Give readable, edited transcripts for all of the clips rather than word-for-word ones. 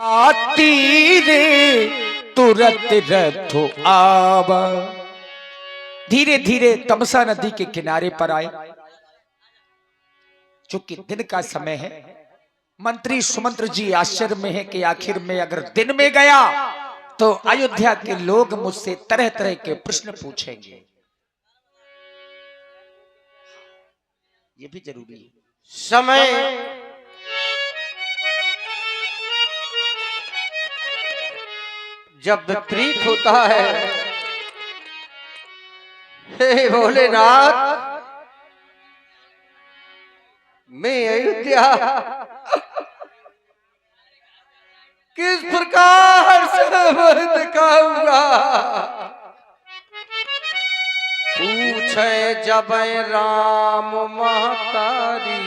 आती रे तुरंत रथो आवा। धीरे धीरे तमसा नदी के किनारे पर आए। चूंकि दिन का समय है, मंत्री सुमंत्र जी आश्चर्य में है कि आखिर में अगर दिन में गया तो अयोध्या के लोग मुझसे तरह तरह के प्रश्न पूछेंगे। ये भी जरूरी है। समय जब विपरीत होता है, हे भोलेनाथ, मैं अयोध्या किस प्रकार से दिखाऊंगा। पूछे जब राम महतारी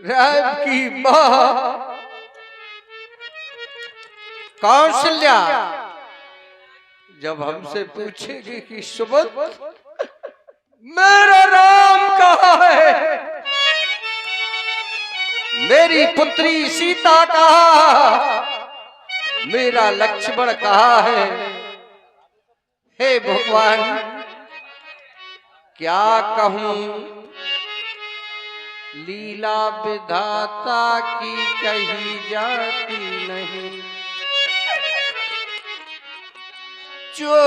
राम की मां कौशल्या जब हमसे पूछेगी कि सुमंत मेरा राम कहाँ है, मेरी पुत्री सीता कहाँ, मेरा लक्ष्मण कहाँ है, हे भगवान क्या कहूं, लीला विधाता की कही जाती नहीं। जो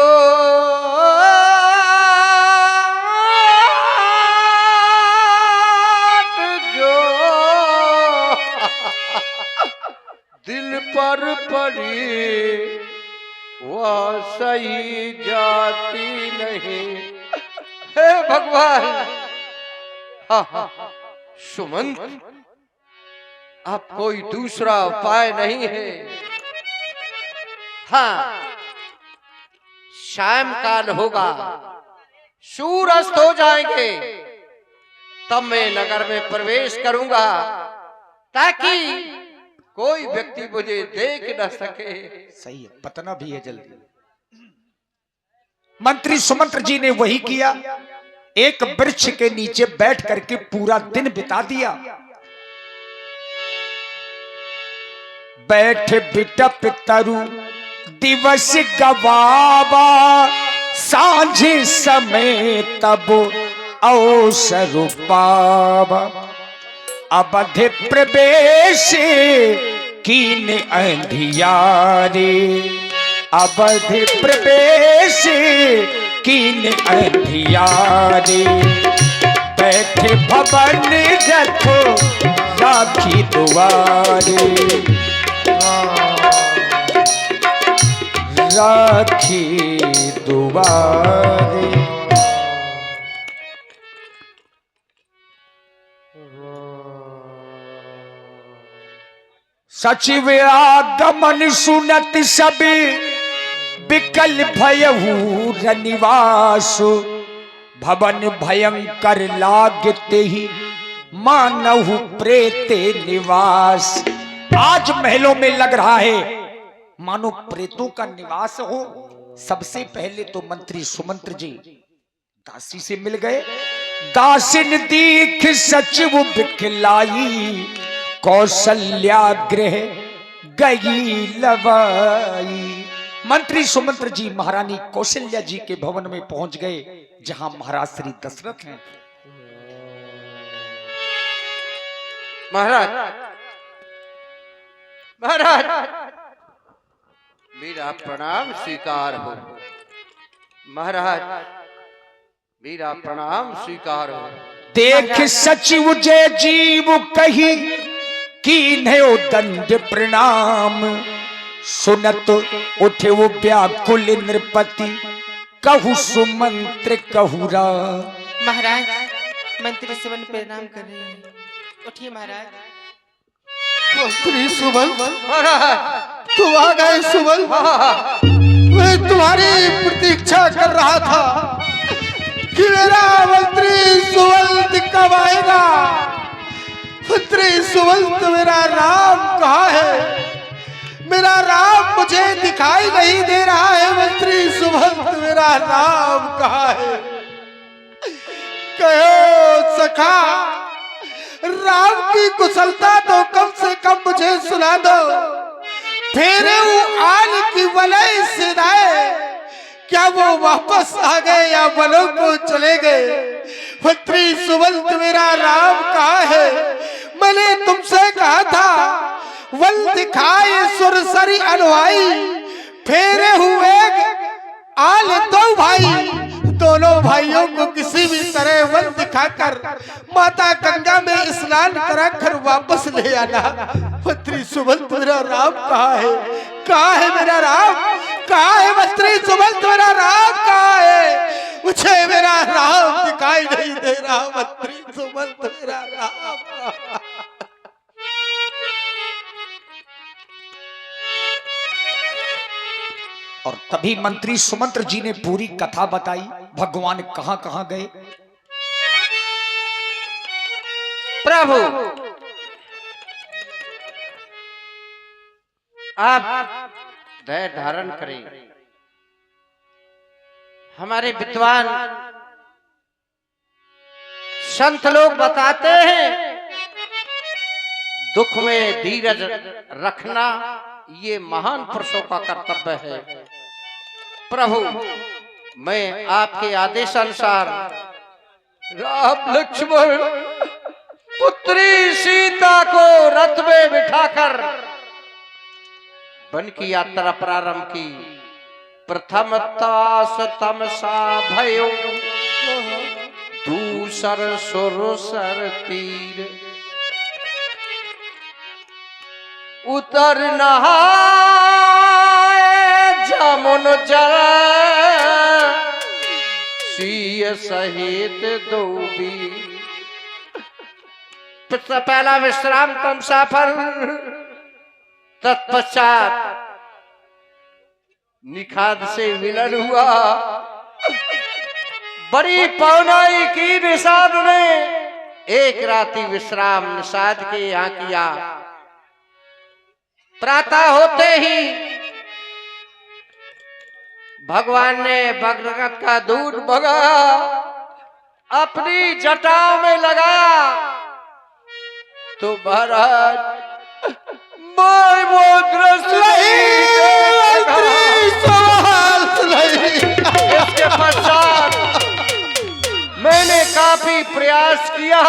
दिल पर पड़ी वह सही जाती नहीं। हे भगवान, सुमंत अब कोई दूसरा उपाय नहीं है। हाँ, शाम काल होगा, सूरज हो जाएंगे, तब मैं नगर में प्रवेश करूंगा ताकि कोई व्यक्ति मुझे देख न सके। सही है, पतना भी है जल्दी। मंत्री सुमंत्र जी ने वही किया। एक वृक्ष के नीचे बैठ करके पूरा दिन बिता दिया। बैठे बिटप तरु दिवस गवावा, सांझ समय तब अवसर पावा। अवध प्रवेश कीन अंधियारे, अवध प्रवेश कीन अंधियारे। बैठे भवन रखो राखी दुआरे, राखी दुआरे। सचिव आगमन सुनत सब विकल भयहु रनिवास। भवन भयंकर लागते ही मानहु प्रेते निवास। आज महलों में लग रहा है मानो प्रेतों का निवास हो। सबसे पहले तो मंत्री सुमंत्र जी दासी से मिल गए। दासिन दीख सचिव बिखलाई, कौशल्या गृह गई लवाई। मंत्री सुमंत्र जी महारानी कौशल्या जी के भवन में पहुंच गए, जहां महाराज श्री दशरथ हैं। महाराज, महाराज, मेरा प्रणाम स्वीकार हो। महाराज, मेरा प्रणाम स्वीकार हो। देख सचिव जय जीव कही कीन्हो दंड प्रणाम। सुनत उठे वो व्याकुल नृपति, कहु सुमंत्र कहु राम। महाराज, मंत्री सुमन प्रणाम कर रहे हैं, उठिए महाराज। मंत्री सुमन, महाराज तुम आ गए सुमन। मैं तुम्हारी प्रतीक्षा कर रहा था कि मेरा मंत्री सुमन कब आएगा। मंत्री सुमन, मेरा राम कहाँ है? मेरा राम मुझे दिखाई नहीं दे रहा है। मंत्री सुमन, मेरा राम कहाँ है? कहो सखा, राम की कुशलता तो कम से कम मुझे सुना दो। फेरे आल की वलय सेनाएं, क्या वो वापस आ गए या वनों को चले गए? मंत्री सुवंत मेरा राम कहाँ है? मैंने तुमसे कहा था वल दिखाए सुरसरी अनुहाई, फेरे हुए आल दो भाई, दोनों भाइयों को किसी भी तरह वल दिखाकर माता गंगा में स्नान कराकर वापस ले आना। मंत्री सुमंत मेरा राम कहाँ है? कहाँ है मेरा राम? कहाँ है मंत्री सुमंत मेरा राम कहाँ है? मुझे मेरा राम दिखाई नहीं दे रहा। मंत्री सुमंत मेरा राम। और तभी मंत्री सुमंत्र जी ने पूरी कथा बताई, भगवान कहां कहां गए। प्रभु आप धैर्य धारण करें। हमारे विद्वान संत लोग बताते हैं दुख में धीरज रखना ये महान पुरुषों का कर्तव्य है। प्रभु मैं आपके आदेशानुसार राम लक्ष्मण पुत्री सीता को रथ में बिठाकर वन की यात्रा प्रारंभ की। प्रथमता तमसा भयो, दूसर सुरसर तीर, उतर नहाए जमुन जल, सिय सहित दो बीर। पहला विश्राम तमसाफर, तत्पश्चात निखाद से मिलन हुआ। बड़ी पौनाई की निषाद ने, एक राति विश्राम निषाद के यहाँ किया। प्रातः होते ही भगवान ने भगवत का दूध भगाया, अपनी जटाओं में लगाया। तो महाराज मैं वो दृश्य इसके पश्चात मैंने काफी प्रयास किया,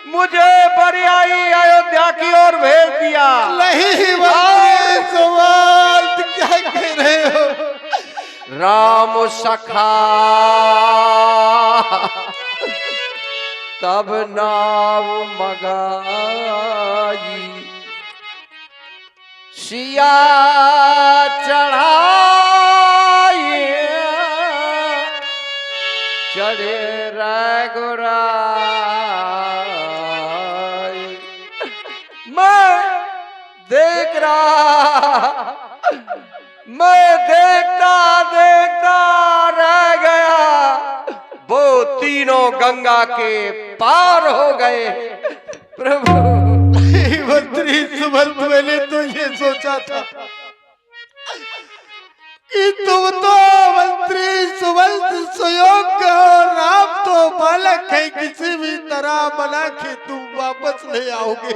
मुझे बरियाई अयोध्या की ओर भेज दिया। नहीं सवाल क्या कह रहे हो? राम सखा तब नाव मगाई, सिया चढ़ाई, चढ़े रघुराई। मैं देख रहा, मैं देखता देखता रह गया। वो तीनों गंगा के पार हो गए। प्रभु मंत्री सुमंत, मैंने तो ये सोचा था कि तुम तो मंत्री सुमंत सुयोग्य हो, राम तो बालक है, किसी भी तरह बना के तुम वापस ले आओगे।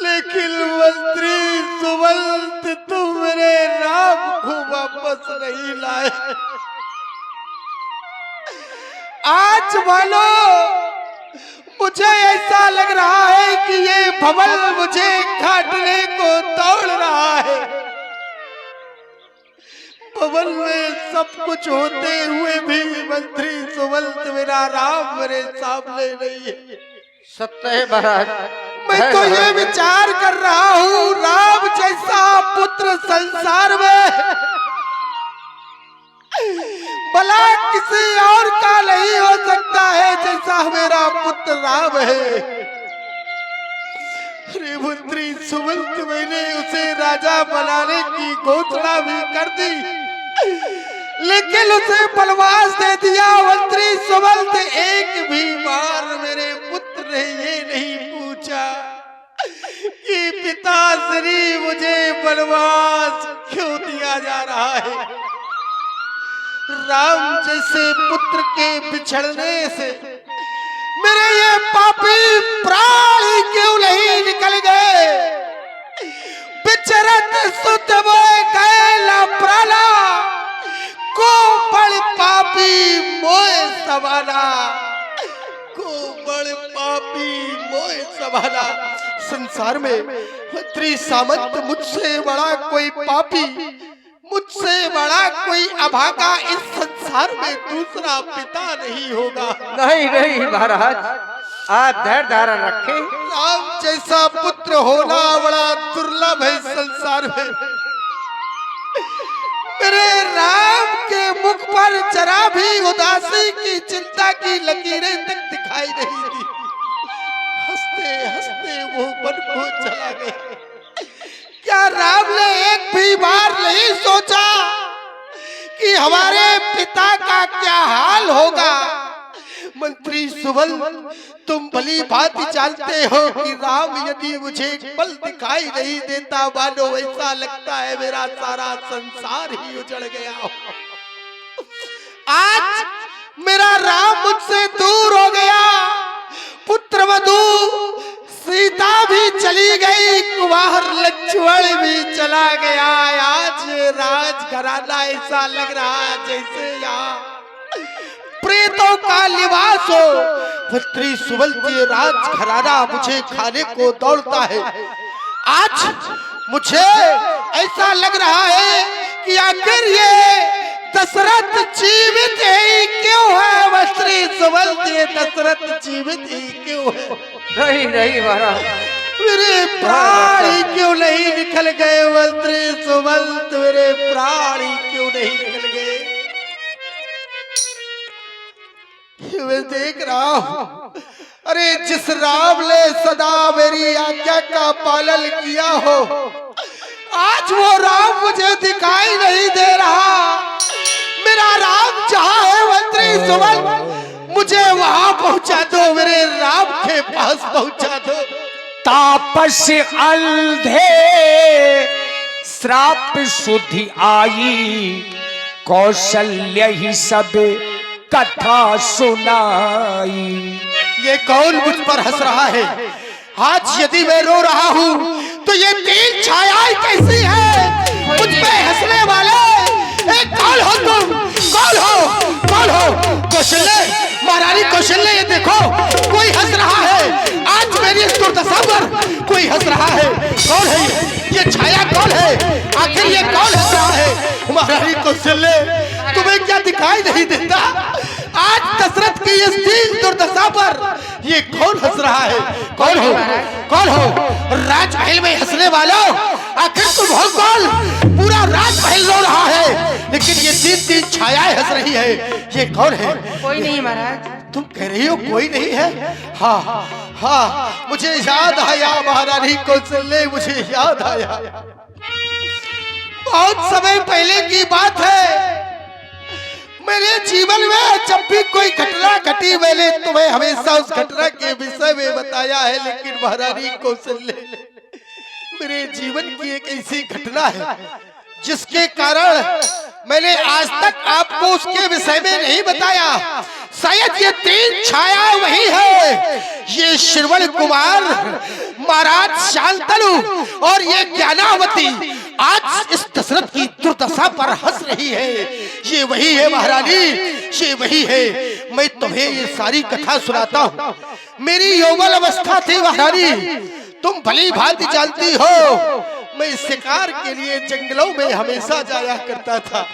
लेकिन मंत्री सुमंत तुम मेरे राम को वापस नहीं लाए। आज मानो मुझे ऐसा लग रहा है कि ये भवन मुझे काटने को दौड़ रहा है। भवन में सब कुछ होते हुए भी मंत्री सुमंत मेरा राम मेरे सामने नहीं है। सत्य है महाराज। मैं तो ये विचार कर रहा हूँ, राम जैसा पुत्र संसार में भला किसी और का नहीं हो सकता है जैसा मेरा पुत्र राम है। अरे मंत्री सुमंत, मैंने उसे राजा बनाने की घोषणा भी कर दी, लेकिन उसे वनवास दे दिया। मंत्री सुमंत, एक भी बार मेरे पुत्र ने ये नहीं पूछा कि पिताश्री मुझे वनवास क्यों दिया जा रहा है। राम जैसे पुत्र के बिछड़ने से मेरे ये पापी प्राण ही क्यों नहीं निकल गए। बिचरत सुत मोए गए प्राणा को बड़ पापी मोए सवाला, को बड़ पापी मोए सवाला। संसार में मंत्री सामंत मुझसे बड़ा कोई पापी, मुझसे बड़ा कोई अभागा इस संसार में दूसरा पिता नहीं होगा। नहीं नहीं महाराज, आप धैर्य धारण रखें। राम जैसा पुत्र होना बड़ा दुर्लभ है संसार में। मेरे राम के मुख पर जरा भी उदासी की चिंता की लकीरें तक दिखाई नहीं दी। हंसते हंसते वो वन को चला गया। क्या राम ने एक भी बार नहीं सोचा कि हमारे पिता का क्या हाल होगा। मंत्री सुबल, तुम भली भांति जानते हो कि राम यदि मुझे एक पल दिखाई नहीं देता, मानो ऐसा लगता है मेरा सारा संसार ही उजड़ गया हो। आज मेरा राम मुझसे दूर हो गया, पुत्र वधू सीता भी चली गई, कुमार लक्ष्मण भी चला गया। आज राजघराना ऐसा लग रहा जैसे यहाँ प्रेतों का लिबास हो। मंत्री सुबल के राजघराना मुझे खाने को दौड़ता है। आज मुझे ऐसा लग रहा है कि आखिर ये दशरथ जीवित ही क्यों है। मंत्री सुबल के दशरथ जीवित ही क्यों है। नहीं नहीं महाराज, मेरे प्राण ही क्यों नहीं निकल गए। मंत्री सुबल, मेरे प्राण ही क्यों नहीं निकल गए। मैं देख रहा हूं, अरे जिस राम ने सदा मेरी आज्ञा का पालन किया हो, आज वो राम मुझे दिखाई नहीं दे रहा। मेरा राम जहां है मंत्री सुबल, मुझे वहां पहुंचा दो, मेरे राम के पास पहुंचा दो। तापस अंधे श्राप शुद्धि आई, कौशल्य ही सब कथा सुनाई। ये कौन मुझ पर हंस रहा है। आज यदि मैं रो रहा हूँ तो ये तीन छायाएं कैसी है मुझ पे हंसने वाले। कौन हो तुम, कौन हो, कौन हो। कौशल्य, महारानी कौशल्य, ये देखो कोई हंस रहा है। आज मेरी इस दुर्दशा पर कोई हंस रहा है। कौन है ये छाया, कौन है आखिर, ये कौन हंस रहा है। महारानी कौशल्य, तुम्हें क्या दिखाई नहीं देता। आज दशरथ की इस दीन दुर्दशा पर ये कौन हंस रहा है। कौन हो, कौन हो। राजमहल में हंसने वालों, आखिर तुम हो कौन। पूरा राजमहल रो रहा है, लेकिन ये तीन तीन छायाएं हंस रही है। ये कौन है। कोई नहीं महाराज। तुम कह रही हो कोई नहीं है। हाँ हाँ, मुझे याद आया महारानी कौशल्य, मुझे याद आया। बहुत समय पहले की बात है। मेरे जीवन में जब भी कोई घटना घटी, मैंने तुम्हें हमेशा उस घटना के विषय में बताया है। लेकिन महारानी कौशल्य, मेरे जीवन की एक ऐसी घटना है जिसके कारण मैंने आज तक आपको उसके विषय में नहीं बताया। शायद ये तीन छाया वही है। ये श्रवण कुमार, महाराज शांतनु और ये ज्ञानावती आज इस दशरथ की दुर्दशा पर हंस रही है। ये वही है महारानी, ये वही है। मैं तुम्हें ये सारी कथा सुनाता हूँ। मेरी यौवन अवस्था थी महारानी, तुम भली भांति जानती हो। मैं शिकार के लिए जंगलों में हमेशा जाया करता था।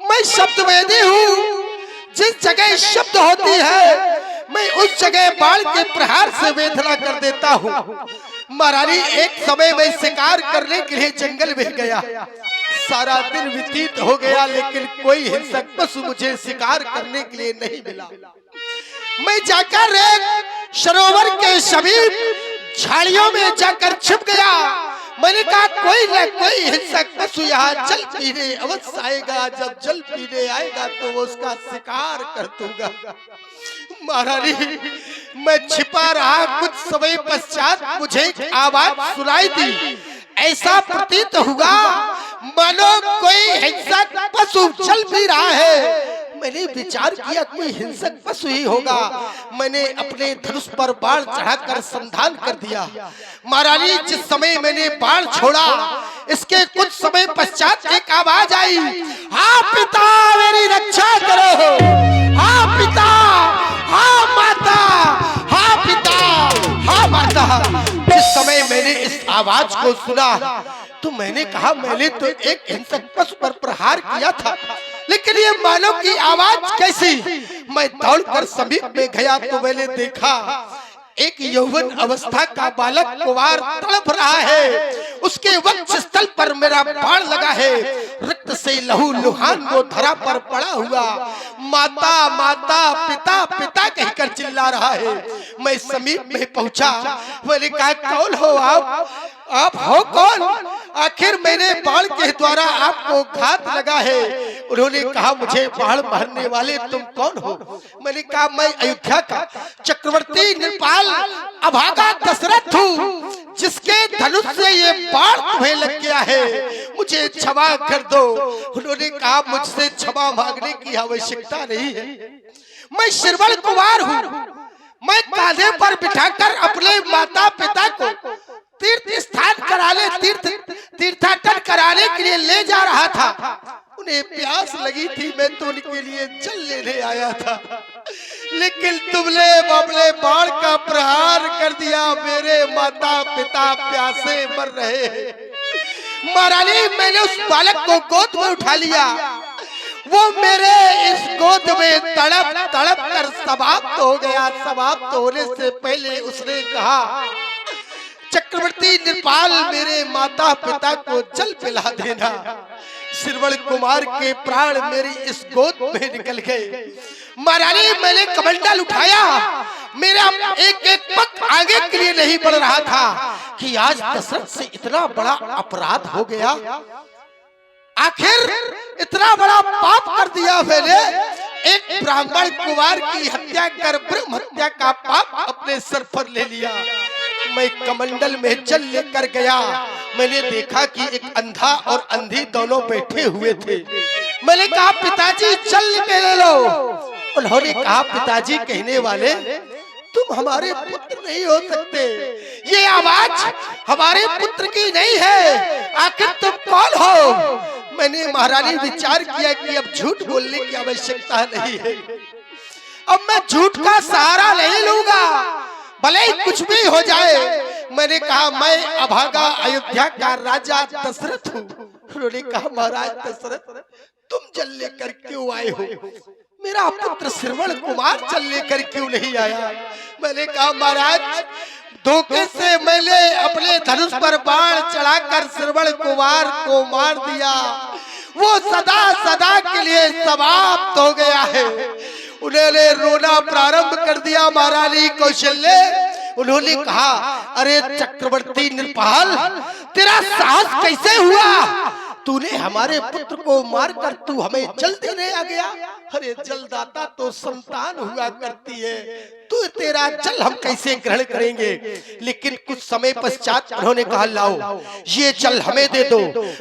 मैं शब्दवेदी हूँ। जिस जगह शब्द होती है, मैं उस जगह बाण के प्रहार से वेदना कर देता हूँ। महारानी, एक समय मैं शिकार करने के लिए जंगल में गया। सारा दिन व्यतीत हो गया, लेकिन कोई हिंसक पशु मुझे शिकार करने के लिए नहीं मिला। मैं जाकर एक सरोवर के समीप झाड़ियों में जाकर छिप गया। मैंने कहा कोई न कोई हिंसक पशु यहाँ जल पीने अवश्य आएगा। जब जल पीने आएगा तो वो उसका शिकार कर दूंगा। महारानी, मैं छिपा रहा। कुछ समय पश्चात मुझे आवाज सुनाई दी। ऐसा प्रतीत हुआ मानो कोई हिंसक पशु चल भी रहा है। मैंने विचार किया कोई हिंसक पशु ही होगा। मैंने अपने धनुष पर बाण चढ़ाकर संधान कर दिया। महारानी जिस समय मैंने बाण छोड़ा, इसके कुछ समय पश्चात एक आवाज आई, हाँ पिता मेरी रक्षा करो, हाँ पिता, हाँ माता, हाँ पिता, हाँ माता। जिस समय मैंने इस आवाज को सुना तो मैंने कहा मैंने तो एक हिंसक पशु पर प्रहार किया था, लेकिन ये मानव की आवाज कैसी। मैं दौड़कर समीप में गया तो मैंने देखा एक यौवन अवस्था का बालक कुंवार तड़प रहा है। उसके वक्ष स्थल पर मेरा बाण लगा है, रक्त से लहू लुहान वो धरा पर पड़ा हुआ माता माता पिता पिता कहकर चिल्ला रहा है। मैं समीप में पहुंचा, मैंने कहा कौन हो आप हो कौन? आखिर मैंने बाण के द्वारा आपको घात लगा है। उन्होंने कहा मुझे बाण मारने वाले तुम कौन हो? मैंने कहा मैं अयोध्या का चक्रवर्ती नृपाल अभागा दशरथ हूँ, जिसके धनुष से ये बाण तुम्हें लग गया है, मुझे क्षमा कर दो। उन्होंने कहा मुझसे क्षमा मांगने की आवश्यकता नहीं है, मैं श्रवण कुमार हूँ। मैं कांधे पर बिठाकर अपने माता पिता को तीर्थ स्थान कराने तीर्थाटन कराने के लिए ले जा रहा था। उन्हें प्यास लगी थी, मैं तो उनके लिए जल लेने आया था, लेकिन तुमने अपने बाण का प्रहार कर दिया। मेरे माता पिता प्यासे मर रहे हैं। महारानी मैंने उस बालक को गोद में उठा लिया, वो मेरे इस गोद में तड़प तड़प कर समाप्त हो गया। समाप्त होने से पहले उसने कहा चक्रवर्ती नृपाल मेरे माता पिता को जल पिला देना। श्रवण कुमार के प्राण मेरी इस गोद में निकल गए। महारानी मैंने कमंडल उठाया, मेरा एक एक पग आगे के लिए नहीं बढ़ रहा था कि आज दशरथ से इतना बड़ा अपराध हो गया। आखिर इतना बड़ा पाप कर दिया मैंने, एक ब्राह्मण कुमार की हत्या कर ब्रह्म हत्या का पाप अपने सर पर ले लिया। मैं कमंडल में जल लेकर गया, मैंने देखा कि एक अंधा और अंधी दोनों बैठे हुए थे। मैंने कहा पिताजी जल ले लो। उन्होंने कहा पिताजी कहने वाले तुम हमारे पुत्र नहीं हो सकते, ये आवाज हमारे पुत्र की नहीं है, आखिर तुम कौन हो? मैंने महारानी विचार किया कि अब झूठ बोलने की आवश्यकता नहीं है, अब मैं झूठ का सहारा नहीं लूंगा, भले ही कुछ भी हो जाए। मैंने कहा मैं अभागा अयोध्या का राजा दशरथ हूँ। उन्होंने कहा महाराज दशरथ तुम जल लेकर क्यों आए हो? मेरा पुत्र श्रवण कुमार जल लेकर क्यों नहीं आया? मैंने कहा महाराज धोखे से मैंने अपने धनुष पर बाण चढ़ाकर श्रवण कुमार को मार दिया, वो सदा सदा के लिए समाप्त हो गया है। उन्होंने रोना प्रारंभ कर दिया। महारानी कौशल्य उन्होंने कहा अरे चक्रवर्ती नृपाल तेरा साहस कैसे हुआ? तूने हमारे पुत्र को मारकर तू हमें जल देने आ गया। अरे जलदाता तो संतान हुआ करती है, तू तेरा जल हम कैसे ग्रहण करेंगे? लेकिन कुछ समय पश्चात उन्होंने कहा लाओ ये जल हमें दे दो।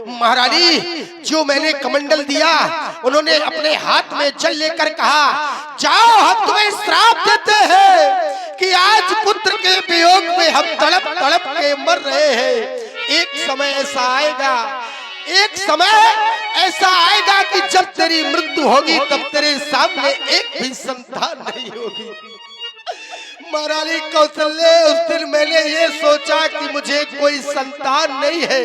महारानी जो मैंने कमंडल दिया उन्होंने अपने हाथ में जल लेकर कहा जाओ हम तुम्हें श्राप देते हैं कि आज पुत्र के वियोग में हम तड़प तड़प के मर रहे हैं। एक समय ऐसा आएगा, एक समय ऐसा आएगा कि जब तेरी मृत्यु होगी तब तेरे सामने एक भी संतान नहीं होगी। महारानी कौशल्य उस दिन मैंने ये सोचा कि मुझे कोई संतान नहीं है,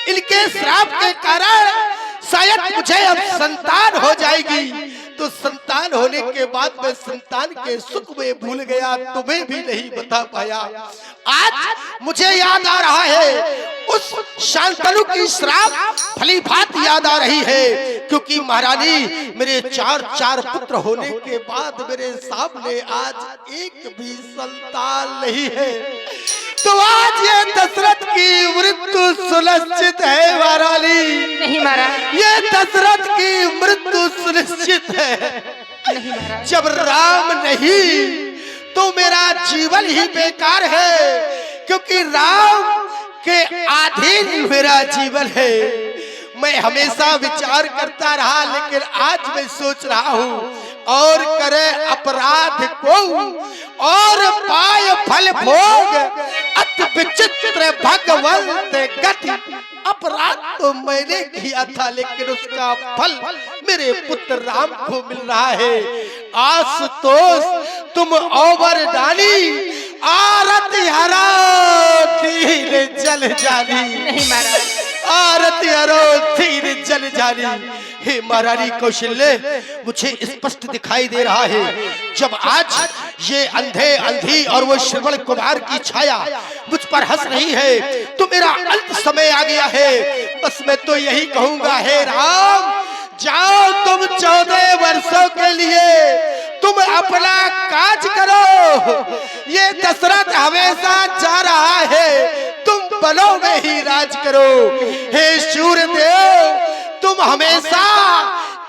इनके श्राप के कारण शायद मुझे अब संतान हो जाएगी। तो संतान होने के बाद मैं संतान के सुख में भूल गया, तुम्हें भी नहीं बता पाया। आज मुझे याद आ रहा है उस शांतनु की श्राप फलीभात याद आ रही है, क्योंकि महारानी मेरे चार पुत्र होने के बाद मेरे सामने आज एक भी संतान नहीं है। तो आज ये दशरथ की मृत्यु सुनिश्चित है महारानी। नहीं महाराज, ये दशरथ की मृत्यु सुनिश्चित है। नहीं महाराज, जब राम नहीं तो मेरा जीवन ही बेकार है, क्योंकि राम के अधीन मेरा जीवन है। मैं हमेशा विचार करता रहा, लेकिन आज मैं सोच रहा हूँ और करे अपराध को और पाय फल भोग अति विचित्र भगवंत गति। अपराध तो मैंने किया था, लेकिन उसका फल मेरे पुत्र राम को मिल रहा है। आशुतोष तुम ओवर डाली आरती हरा तीर जल जानी। नहीं महाराज, आरती हरो तीर जल जानी। हे महारानी कौशल्य, मुझे स्पष्ट दिखाई दे रहा है, जब आज ये अंधे अंधी और वो श्रवण कुमार की छाया मुझ पर हंस रही है, तो मेरा अंत समय आ गया है। बस मैं तो यही कहूंगा, हे राम जाओ तुम 14 वर्षों के लिए तुम अपना काज करो। ये दशरथ हमेशा जा रहा है, तुम बलों में ही राज करो। हे सूर्यदेव, तुम हमेशा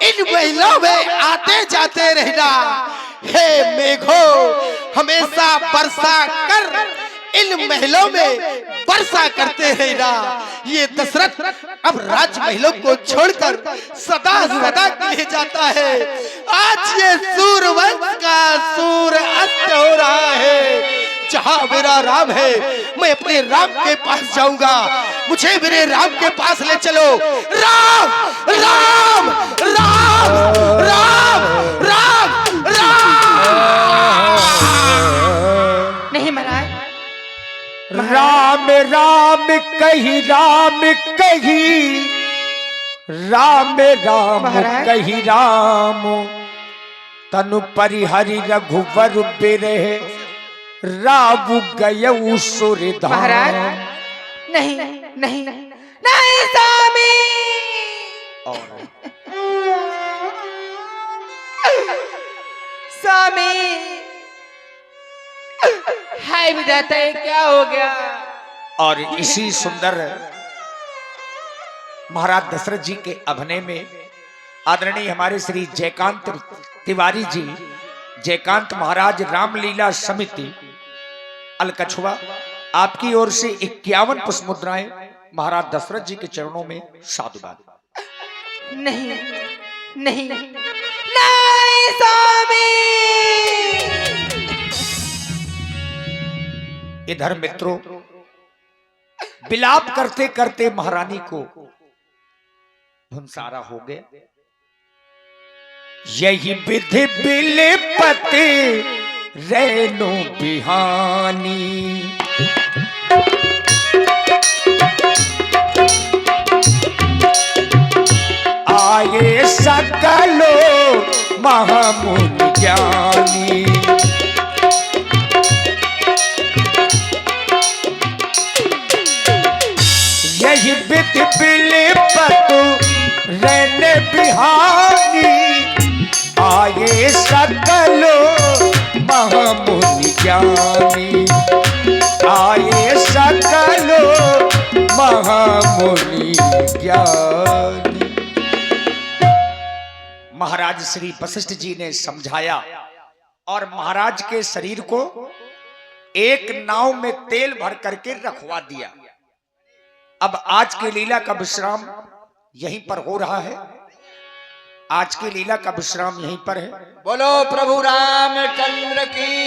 इन महलों में आते जाते रहना। हे मेघो, हमेशा वर्षा कर इन महलों में वर्षा करते रहना। ये दशरथ अब राजमहलों को छोड़कर सदा सदा के लिए जाता है। आज ये सूर्यवंश का सूर्य अस्त हो रहा है। जहाँ मेरा राम है, मैं अपने राम के पास जाऊंगा। मुझे मेरे राम के पास ले चलो। राम राम राम राम राम राम। नहीं महाराज, राम राम कही राम कही, राम राम महाराज। कही राम। तनु परिहरि रघुवर बिरहे, रावु गयउ सुरधाम। महाराज, नहीं नहीं नहीं स्वामी, स्वामी, हाय विधाता, ये क्या हो गया? और इसी सुंदर महाराज दशरथ जी के अभिनय में आदरणीय हमारे श्री जयकांत तिवारी जी, जयकांत महाराज रामलीला समिति अलकछुआ, आपकी ओर से 51 पुष्प मुद्राएं महाराज दशरथ जी के चरणों में साधुवाद। नहीं नहीं नहीं स्वामी। इधर मित्रों, विलाप करते करते महारानी को धुनसारा हो गया। यही विधि बिलपते रेणु बिहानी, आए सकलो महामुनि ज्ञानी। यही विधि बिलपतु रेणु बिहानी, आए सकलो महामुनि ज्ञानी, आए सकलो महामुनि ज्ञानी। महाराज श्री वशिष्ठ जी ने समझाया और महाराज के शरीर को एक नाव में तेल भर करके रखवा दिया। अब आज की लीला का विश्राम यहीं पर हो रहा है। आज की लीला का विश्राम यहीं पर है। बोलो प्रभु रामचंद्र की।